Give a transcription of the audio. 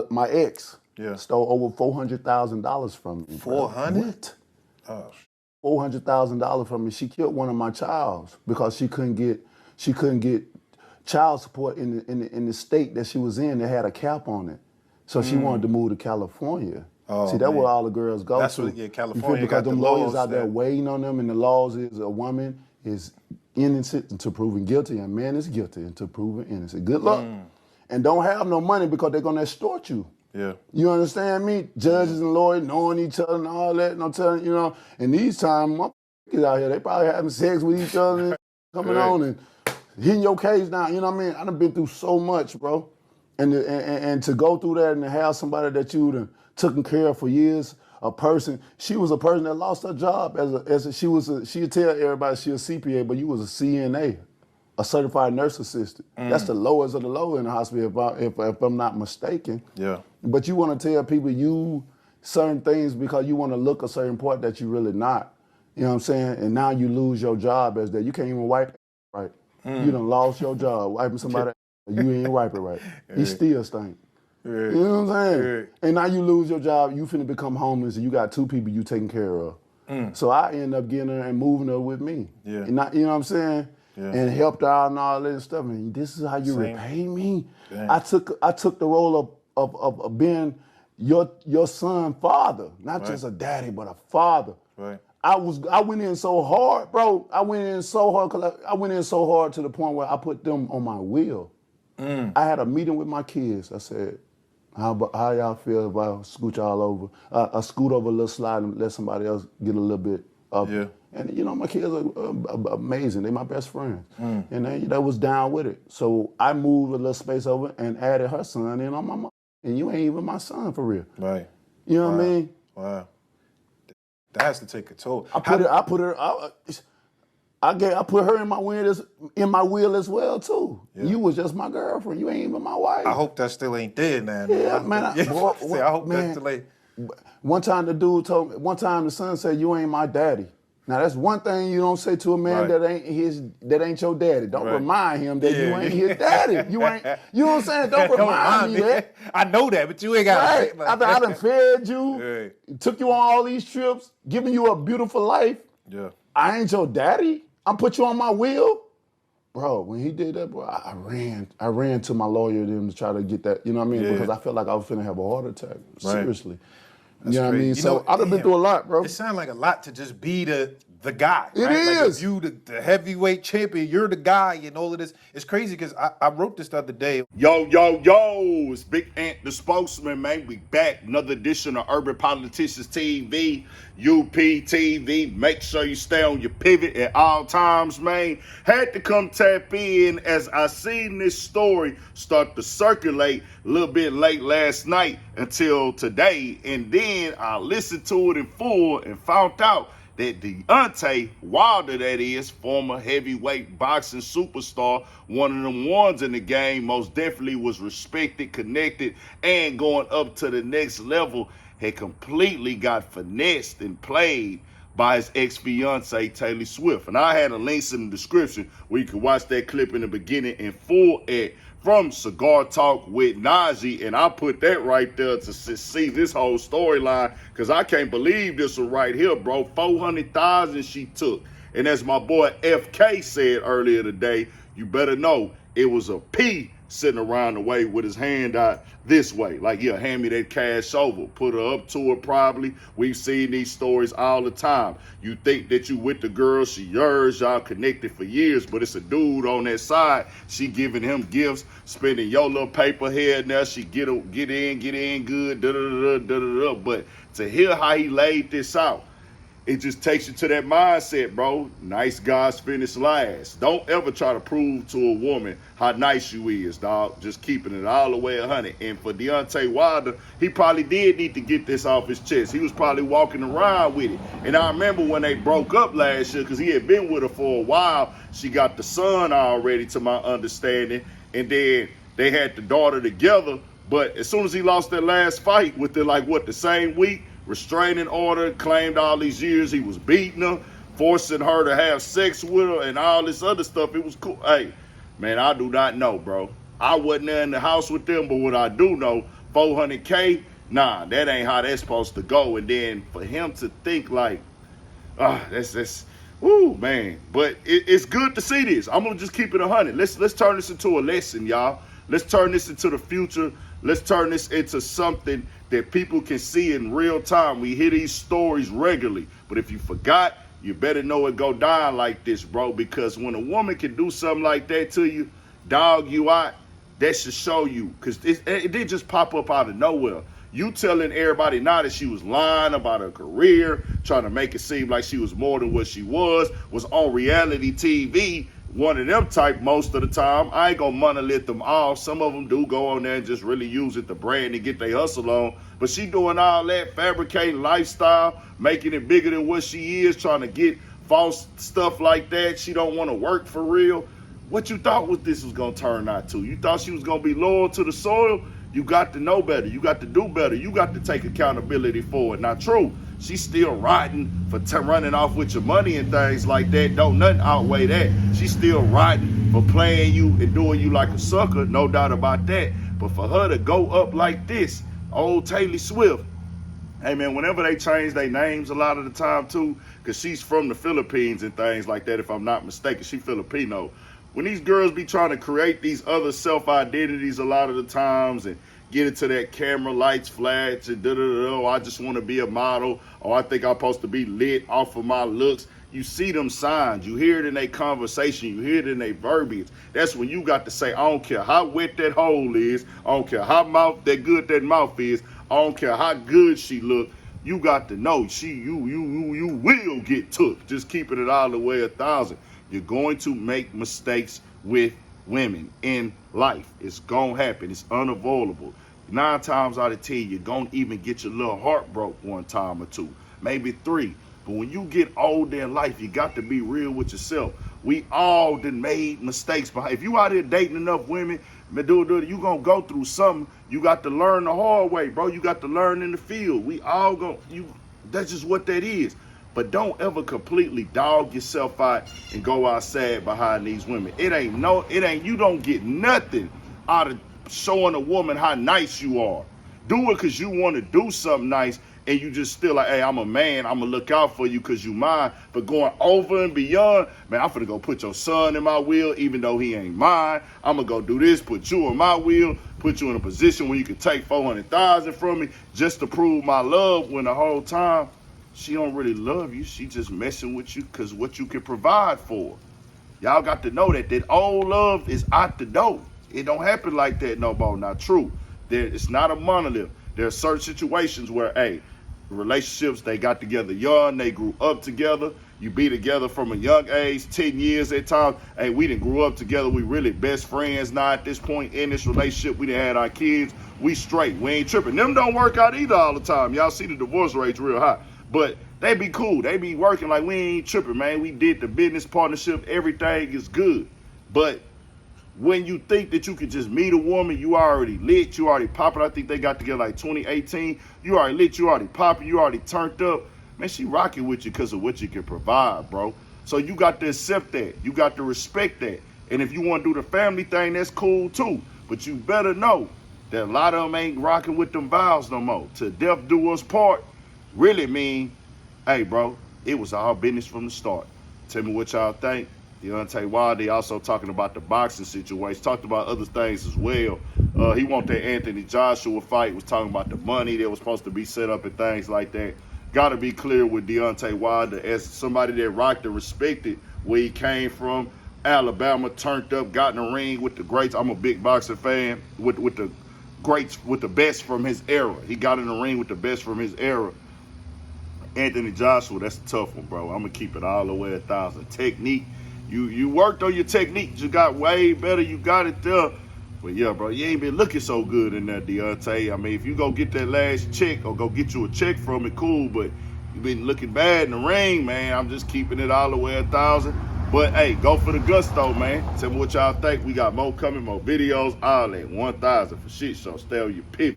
my ex Yeah. stole over $400,000 from me. 400? What? Oh, $400,000 from me. She killed one of my childs because she couldn't get child support in the state that she was in. They had a cap on it, so she wanted to move to California. Oh, See, that's man. where all the girls go That's to. what- yeah, You feel? California Because got them the lawyers laws out there that- waiting on them, and the laws is a woman is innocent until proven guilty, and a man is guilty until proven innocent. Good luck. And don't have no money because they're gonna extort you. Yeah. You understand me? Judges and lawyers knowing each other and all that, no telling, you know. And these times, motherfuckers out here, they probably having sex with each other and coming Right. on and hitting your case down. You know what I mean? I done been through so much, bro. And to go through that and to have somebody that you done taken care of for years, a person, she was a person that lost her job she'd tell everybody she was a CPA, but you was a CNA, a certified nurse assistant. That's the lowest of the low in the hospital, if I'm not mistaken. Yeah. But you want to tell people you certain things because you want to look a certain part that you really not. You know what I'm saying? And now you lose your job as that. You can't even wipe it right. You done lost your job wiping somebody. You ain't wipe it right. He still stink. Right. You know what I'm saying? Right. And now you lose your job. You finna become homeless, and you got two people you taking care of. So I end up getting her and moving her with me. Yeah. And you know what I'm saying? Yeah. And helped her out and all that stuff. And this is how you Same. repay me. Dang. I took the role of being your son father, not just a daddy, but a father. Right. I went in so hard, bro. I went in so hard to the point where I put them on my wheel. I had a meeting with my kids. I said, how y'all feel if I scoot y'all over? I scoot over a little slide and let somebody else get a little bit of Yeah. it. And you know, my kids are amazing. They're my best friends. And they was down with it. So I moved a little space over and added her son in on my mom. And you ain't even my son for real. Right. You know what I mean? Wow. That has to take a toll. I put her in my wheel as well too. Yeah. You was just my girlfriend. You ain't even my wife. I hope that still ain't there now. Yeah, man. I hope that still ain't. One time the son said, "You ain't my daddy." Now that's one thing you don't say to a man Right. that ain't your daddy. Don't Right. remind him that you Yeah. ain't his daddy. You ain't. You know what I'm saying? Don't remind me that. I know that, but you ain't got Right. After I done fed you, Right. took you on all these trips, giving you a beautiful life. Yeah. I ain't your daddy. I'm put you on my wheel. Bro, when he did that, bro, I ran to my lawyer them to try to get that, you know what I mean? Yeah. Because I felt like I was finna have a heart attack. Right. Seriously. That's you know what I crazy. mean? You So know, I've been damn. through a lot, bro. It sounds like a lot to just be the guy. It right? Like is. if you the heavyweight champion, you're the guy and all of this. It's crazy because I wrote this the other day. Yo, it's Big Ant the spokesman, man. We back. Another edition of Urban Politicians TV, UPTV. Make sure you stay on your pivot at all times, man. Had to come tap in as I seen this story start to circulate a little bit late last night until today. And then I listened to it in full and found out that Deontay Wilder, that is, former heavyweight boxing superstar, one of them ones in the game, most definitely was respected, connected, and going up to the next level, had completely got finessed and played by his ex-fiance, Taylor Swift. And I had a link in the description where you can watch that clip in the beginning in full from Cigar Talk with Najee, and I put that right there to see this whole storyline because I can't believe this one right here, bro. 400,000 she took, and as my boy FK said earlier today, you better know it was a P sitting around the way with his hand out this way, like, yeah, hand me that cash over, put her up to it probably. We've seen these stories all the time. You think that you with the girl, she yours, y'all connected for years, but it's a dude on that side. She giving him gifts, spending your little paper here and there. She get in good, da-da-da-da-da-da. But to hear how he laid this out, it just takes you to that mindset, bro. Nice guys finish last. Don't ever try to prove to a woman how nice you is, dog. Just keeping it all the way 100. And for Deontay Wilder, he probably did need to get this off his chest. He was probably walking around with it. And I remember when they broke up last year, because he had been with her for a while. She got the son already, to my understanding. And then they had the daughter together. But as soon as he lost that last fight within, the same week, restraining order, claimed all these years he was beating her, forcing her to have sex with her and all this other stuff. It was cool. Hey, man, I do not know, bro. I wasn't there in the house with them, but what I do know, 400K, nah, that ain't how that's supposed to go. And then for him to think like, that's woo, man. But it's good to see this. I'm gonna just keep it 100. Let's turn this into a lesson, y'all. Let's turn this into the future. Let's turn this into something that people can see in real time. We hear these stories regularly, but if you forgot, you better know it go down like this, bro. Because when a woman can do something like that to you, dog you out, that should show you. Because it didn't just pop up out of nowhere. You telling everybody now that she was lying about her career, trying to make it seem like she was more than what she was on reality TV, one of them type most of the time. I ain't gonna monolith them all. Some of them do go on there and just really use it to brand and get their hustle on. But she doing all that, fabricating lifestyle, making it bigger than what she is, trying to get false stuff like that. She don't want to work for real. What you thought this was gonna turn out to? You thought she was gonna be loyal to the soil? You got to know better. You got to do better. You got to take accountability for it. Not true. She's still riding for running off with your money and things like that. Don't nothing outweigh that. She's still riding for playing you and doing you like a sucker. No doubt about that. But for her to go up like this, old Taylor Swift, hey man, whenever they change their names a lot of the time too, because she's from the Philippines and things like that, if I'm not mistaken, she Filipino. When these girls be trying to create these other self-identities a lot of the times and get into that camera, lights, flash, and da-da-da-da, I just want to be a model, or I think I'm supposed to be lit off of my looks. You see them signs. You hear it in their conversation. You hear it in their verbiage. That's when you got to say, I don't care how wet that hole is. I don't care how good that mouth is. I don't care how good she look. You got to know you will get took. Just keeping it all the way 1,000. You're going to make mistakes with women in life. It's going to happen. It's unavoidable. 9 times out of 10, you're going to even get your little heart broke 1 time or 2, maybe 3. But when you get older in life, you got to be real with yourself. We all done made mistakes. But if you out here dating enough women, you going to go through something. You got to learn the hard way, bro. You got to learn in the field. We all that's just what that is. But don't ever completely dog yourself out and go outside behind these women. You don't get nothing out of showing a woman how nice you are. Do it because you want to do something nice and you just still like, hey, I'm a man, I'm going to look out for you because you mine. But going over and beyond, man, I'm finna go put your son in my wheel even though he ain't mine. I'm going to go do this, put you in my wheel, put you in a position where you can take 400,000 from me just to prove my love, when the whole time she don't really love you. She just messing with you because what you can provide for. Y'all got to know that old love is out the door. It don't happen like that no more. Not true. It's not a monolith. There are certain situations where, hey, relationships, they got together young, they grew up together. You be together from a young age, 10 years at times. Hey, we done grew up together. We really best friends now at this point in this relationship. We done had our kids. We straight. We ain't tripping. Them don't work out either all the time. Y'all see the divorce rates real high. But they be cool. They be working like we ain't tripping, man. We did the business partnership. Everything is good. But when you think that you can just meet a woman, you already lit, you already popping. I think they got together like 2018. You already lit, you already popping, you already turned up. Man, she rocking with you because of what you can provide, bro. So you got to accept that. You got to respect that. And if you want to do the family thing, that's cool too. But you better know that a lot of them ain't rocking with them vows no more. To death do us part really mean, hey, bro, it was all business from the start. Tell me what y'all think. Deontay Wilder also talking about the boxing situation, talked about other things as well. He want that Anthony Joshua fight, was talking about the money that was supposed to be set up and things like that. Got to be clear with Deontay Wilder as somebody that rocked and respected where he came from. Alabama, turned up, got in the ring with the greats. I'm a big boxing fan, with the greats, with the best from his era. He got in the ring with the best from his era. Anthony Joshua, that's a tough one, bro. I'm going to keep it all the way 1,000. Technique. You worked on your technique. You got way better. You got it there. But yeah, bro, you ain't been looking so good in there, Deontay. I mean, if you go get that last check or go get you a check from it, cool. But you been looking bad in the ring, man. I'm just keeping it all the way 1,000. But hey, go for the gusto, man. Tell me what y'all think. We got more coming, more videos, all that 1,000 for shit. So stay on your pivot.